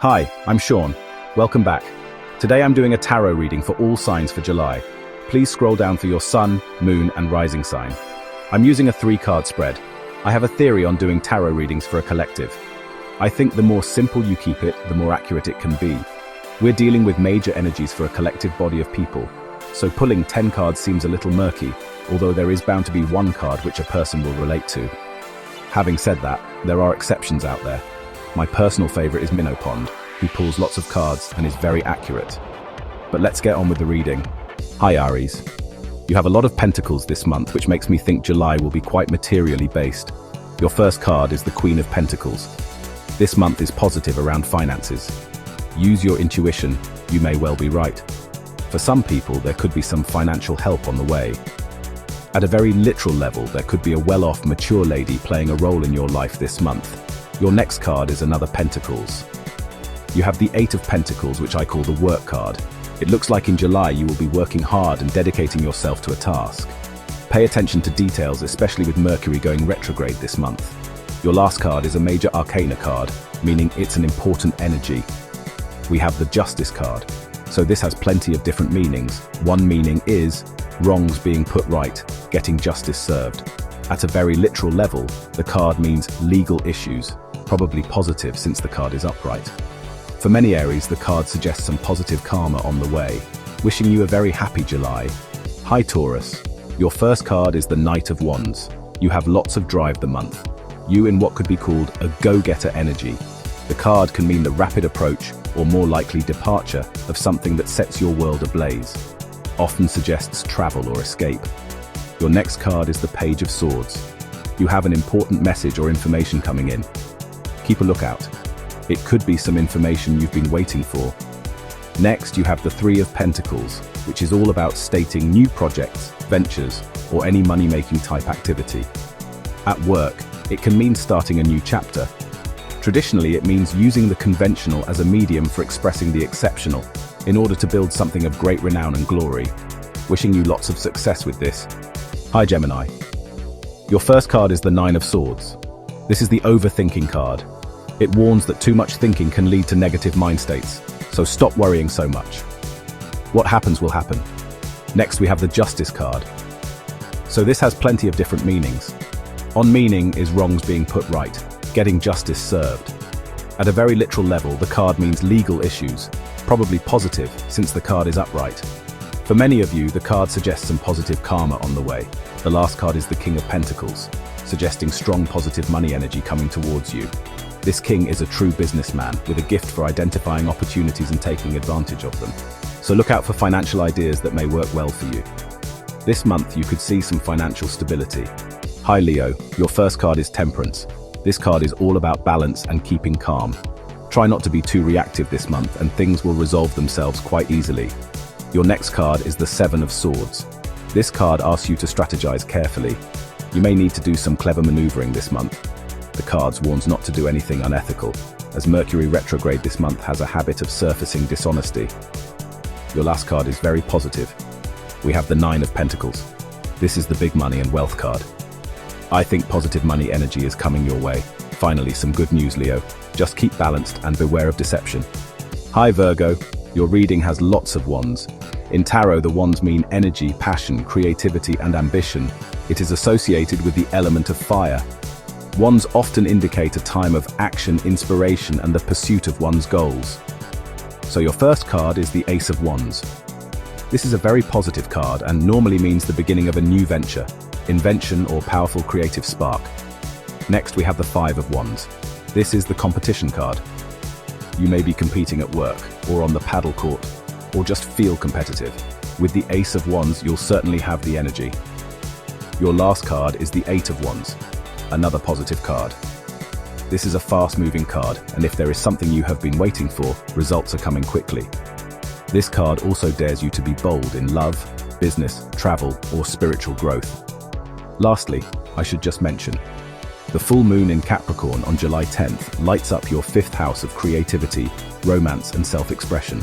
Hi, I'm Sean. Welcome back. Today I'm doing a tarot reading for all signs for July. Please scroll down for your sun, moon, and rising sign. I'm using a 3-card spread. I have a theory on doing tarot readings for a collective. I think the more simple you keep it, the more accurate it can be. We're dealing with major energies for a collective body of people, so pulling 10 cards seems a little murky, although there is bound to be one card which a person will relate to. Having said that, there are exceptions out there. My personal favorite is Minnow Pond, who pulls lots of cards and is very accurate. But let's get on with the reading. Hi Aries. You have a lot of pentacles this month, which makes me think July will be quite materially based. Your first card is the Queen of Pentacles. This month is positive around finances. Use your intuition, you may well be right. For some people, there could be some financial help on the way. At a very literal level, there could be a well-off, mature lady playing a role in your life this month. Your next card is another Pentacles. You have the 8 of Pentacles, which I call the work card. It looks like in July you will be working hard and dedicating yourself to a task. Pay attention to details, especially with Mercury going retrograde this month. Your last card is a major arcana card, meaning it's an important energy. We have the Justice card. So this has plenty of different meanings. One meaning is wrongs being put right, getting justice served. At a very literal level, the card means legal issues, probably positive since the card is upright. For many Aries, the card suggests some positive karma on the way. Wishing you a very happy July. Hi Taurus. Your first card is the Knight of Wands. You have lots of drive the month. You in what could be called a go-getter energy. The card can mean the rapid approach, or more likely departure, of something that sets your world ablaze. Often suggests travel or escape. Your next card is the Page of Swords. You have an important message or information coming in. Keep a lookout. It could be some information you've been waiting for. Next, you have the 3 of Pentacles, which is all about stating new projects, ventures, or any money-making type activity. At work, it can mean starting a new chapter. Traditionally, it means using the conventional as a medium for expressing the exceptional, in order to build something of great renown and glory. Wishing you lots of success with this. Hi Gemini. Your first card is the 9 of Swords. This is the overthinking card. It warns that too much thinking can lead to negative mind states, so stop worrying so much. What happens will happen. Next we have the Justice card. So this has plenty of different meanings. On meaning is wrongs being put right, getting justice served. At a very literal level, the card means legal issues, probably positive since the card is upright. For many of you, the card suggests some positive karma on the way. The last card is the King of Pentacles, suggesting strong positive money energy coming towards you. This king is a true businessman with a gift for identifying opportunities and taking advantage of them. So look out for financial ideas that may work well for you. This month you could see some financial stability. Hi Leo, your first card is Temperance. This card is all about balance and keeping calm. Try not to be too reactive this month and things will resolve themselves quite easily. Your next card is the 7 of Swords. This card asks you to strategize carefully. You may need to do some clever maneuvering this month. The cards warns not to do anything unethical, as Mercury retrograde this month has a habit of surfacing dishonesty. Your last card is very positive. We have the 9 of Pentacles. This is the big money and wealth card. I think positive money energy is coming your way. Finally, some good news, Leo. Just keep balanced and beware of deception. Hi Virgo. Your reading has lots of wands. In tarot, the wands mean energy, passion, creativity, and ambition. It is associated with the element of fire. Wands often indicate a time of action, inspiration, and the pursuit of one's goals. So your first card is the Ace of Wands. This is a very positive card and normally means the beginning of a new venture, invention, or powerful creative spark. Next, we have the 5 of Wands. This is the competition card. You may be competing at work, or on the paddle court, or just feel competitive. With the Ace of Wands, you'll certainly have the energy. Your last card is the 8 of Wands. Another positive card. This is a fast-moving card, and if there is something you have been waiting for, results are coming quickly. This card also dares you to be bold in love, business, travel, or spiritual growth. Lastly, I should just mention, the full moon in Capricorn on July 10th lights up your 5th house of creativity, romance, and self-expression.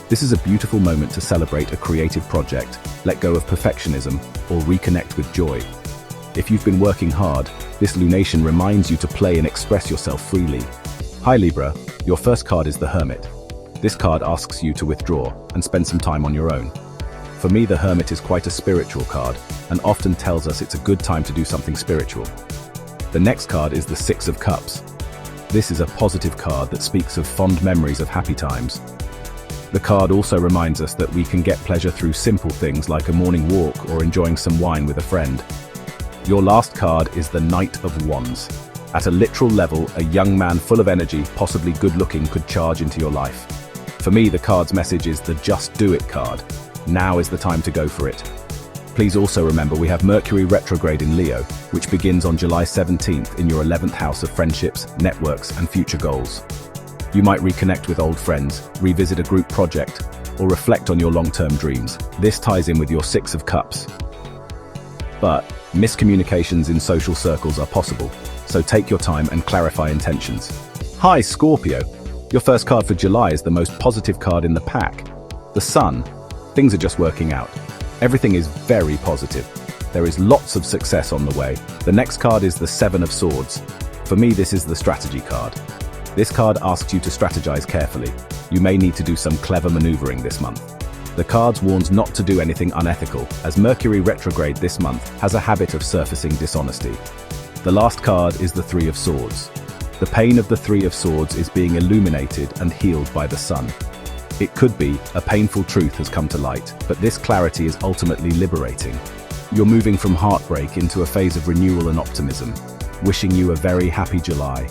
This is a beautiful moment to celebrate a creative project, let go of perfectionism, or reconnect with joy. If you've been working hard, this lunation reminds you to play and express yourself freely. Hi Libra, your first card is the Hermit. This card asks you to withdraw and spend some time on your own. For me, the Hermit is quite a spiritual card and often tells us it's a good time to do something spiritual. The next card is the Six of Cups. This is a positive card that speaks of fond memories of happy times. The card also reminds us that we can get pleasure through simple things like a morning walk or enjoying some wine with a friend. Your last card is the Knight of Wands. At a literal level, a young man full of energy, possibly good-looking, could charge into your life. For me, the card's message is the Just Do It card. Now is the time to go for it. Please also remember we have Mercury retrograde in Leo, which begins on July 17th in your 11th house of friendships, networks, and future goals. You might reconnect with old friends, revisit a group project, or reflect on your long-term dreams. This ties in with your Six of Cups. But miscommunications in social circles are possible, so take your time and clarify intentions. Hi Scorpio, your first card for July is the most positive card in the pack. The Sun. Things are just working out. Everything is very positive. There is lots of success on the way. The next card is the Seven of Swords. For me, this is the strategy card. This card asks you to strategize carefully. You may need to do some clever maneuvering this month. The card warns not to do anything unethical, as Mercury retrograde this month has a habit of surfacing dishonesty. The last card is the Three of Swords. The pain of the Three of Swords is being illuminated and healed by the sun. It could be a painful truth has come to light, but this clarity is ultimately liberating. You're moving from heartbreak into a phase of renewal and optimism. Wishing you a very happy July.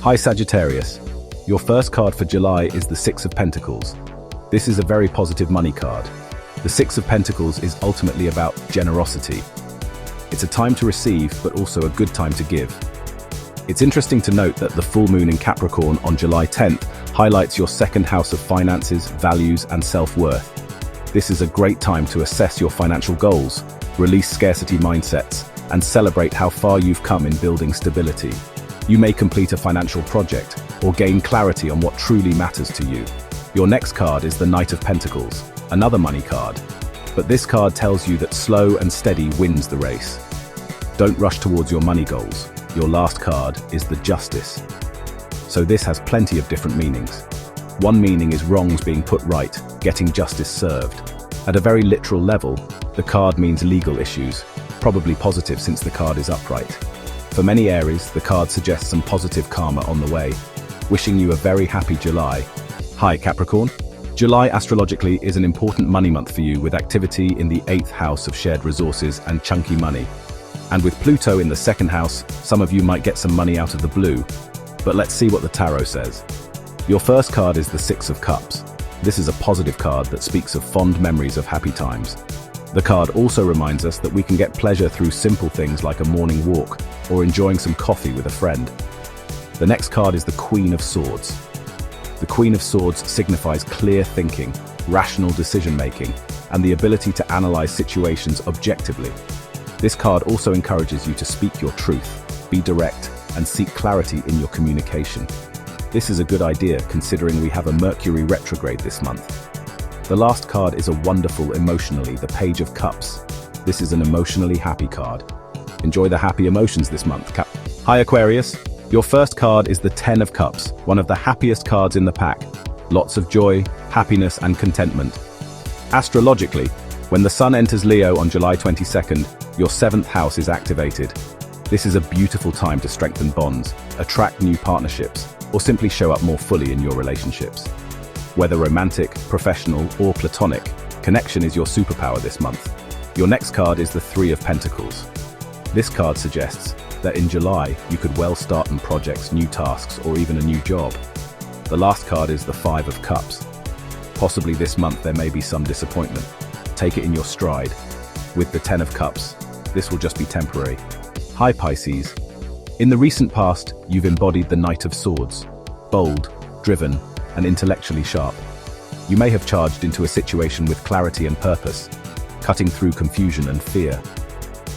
Hi Sagittarius, your first card for July is the Six of Pentacles. This is a very positive money card. The Six of Pentacles is ultimately about generosity. It's a time to receive, but also a good time to give. It's interesting to note that the full moon in Capricorn on July 10th highlights your second house of finances, values, and self-worth. This is a great time to assess your financial goals, release scarcity mindsets, and celebrate how far you've come in building stability. You may complete a financial project or gain clarity on what truly matters to you. Your next card is the Knight of Pentacles, another money card. But this card tells you that slow and steady wins the race. Don't rush towards your money goals. Your last card is the Justice. So this has plenty of different meanings. One meaning is wrongs being put right, getting justice served. At a very literal level, the card means legal issues, probably positive since the card is upright. For many Aries, the card suggests some positive karma on the way. Wishing you a very happy July. Hi Capricorn. July astrologically is an important money month for you with activity in the 8th house of shared resources and chunky money. And with Pluto in the 2nd house, some of you might get some money out of the blue. But let's see what the tarot says. Your first card is the Six of Cups. This is a positive card that speaks of fond memories of happy times. The card also reminds us that we can get pleasure through simple things like a morning walk or enjoying some coffee with a friend. The next card is the Queen of Swords. The Queen of Swords signifies clear thinking, rational decision-making, and the ability to analyze situations objectively. This card also encourages you to speak your truth, be direct, and seek clarity in your communication. This is a good idea considering we have a Mercury retrograde this month. The last card is a wonderful emotionally, the Page of Cups. This is an emotionally happy card. Enjoy the happy emotions this month, Hi Aquarius, your first card is the Ten of Cups, one of the happiest cards in the pack. Lots of joy, happiness, and contentment. Astrologically, when the Sun enters Leo on July 22nd, your 7th house is activated. This is a beautiful time to strengthen bonds, attract new partnerships, or simply show up more fully in your relationships. Whether romantic, professional, or platonic, connection is your superpower this month. Your next card is the Three of Pentacles. This card suggests that in July, you could well start on projects, new tasks, or even a new job. The last card is the Five of Cups. Possibly this month there may be some disappointment. Take it in your stride. With the Ten of Cups, this will just be temporary. Hi Pisces. In the recent past, you've embodied the Knight of Swords. Bold, driven, and intellectually sharp. You may have charged into a situation with clarity and purpose, cutting through confusion and fear.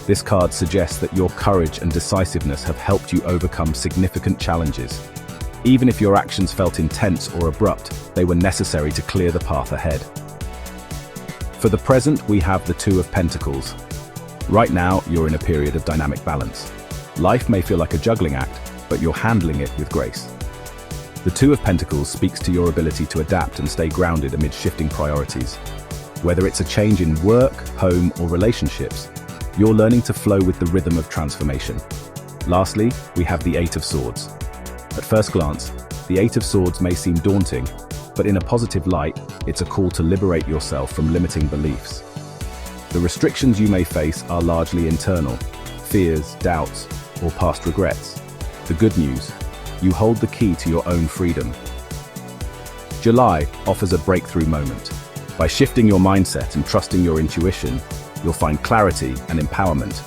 This card suggests that your courage and decisiveness have helped you overcome significant challenges. Even if your actions felt intense or abrupt, they were necessary to clear the path ahead. For the present, we have the Two of Pentacles. Right now, you're in a period of dynamic balance. Life may feel like a juggling act, but you're handling it with grace. The Two of Pentacles speaks to your ability to adapt and stay grounded amid shifting priorities. Whether it's a change in work, home, or relationships, you're learning to flow with the rhythm of transformation. Lastly, we have the Eight of Swords. At first glance, the Eight of Swords may seem daunting, but in a positive light, it's a call to liberate yourself from limiting beliefs. The restrictions you may face are largely internal, fears, doubts, or past regrets. The good news, you hold the key to your own freedom. July offers a breakthrough moment. By shifting your mindset and trusting your intuition, you'll find clarity and empowerment.